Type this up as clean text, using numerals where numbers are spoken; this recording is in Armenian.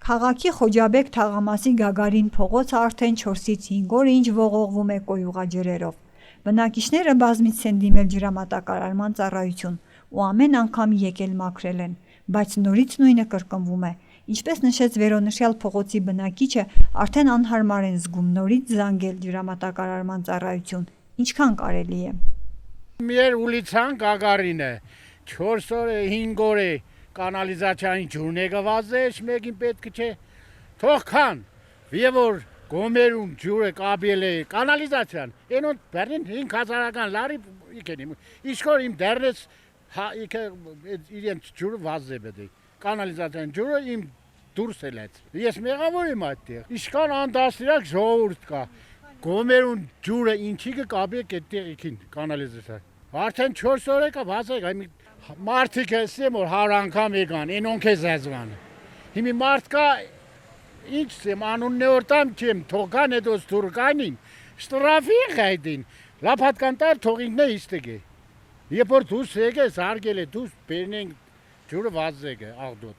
Քաղաքի Խոջաբեկ թաղամասի Գագարին փողոցը արդեն 4-ից 5 օր ինչ ողողվում է կոյուղաջրերով։ Բնակիչները բազմից են դիմել ջրամատակարարման ծառայություն ու ամեն անգամ եկել մաքրել են, բայց նորից նույնը կրկնվում է։ Ինչպես նշեց վերոնշյալ փողոցի բնակիչը, արդեն անհարմար են զգում նորից զանգել ջրամատակարարման ծառայություն, ինչքան կարելի է։ Մեր ուլիցան Գագարին է, 4 օր 5 օր է կանալիզացիային ջուրն է գվազել, մեկին պետք չէ, թող քան, եւ որ գոմերում ջուրը կապել է կանալիզացիան, այնոն բերին 5000-ական լարի իկենիմ, իսկոր իմ դերնից իքը իրենց ջուրը վազե պետք, կանալիզացիան ջուրը իմ դուրս էլեց, ես մեղավոր եմ այդտեղ, իսկան անդասիրակ ժողովուրդ կա, գոմերում ջուրը ինչի կապել այդտեղ իկին կանալիզացիան, արդեն 4 օր է կա վազել, մարդիկ եմ որ 100 անգամ եկան, այնոնք է զազվան, հիմի մարդ կա, ինչ եմ, անունն է որտամ չեմ, թողան էդոս թուրկանին, շտրավի խայդին, լապատկան տար թողինքն է իստեգ է, եբ որ դուս եկ է, զարգել է, դուս բերնենք ջուրը վազեգ է, աղդոտ։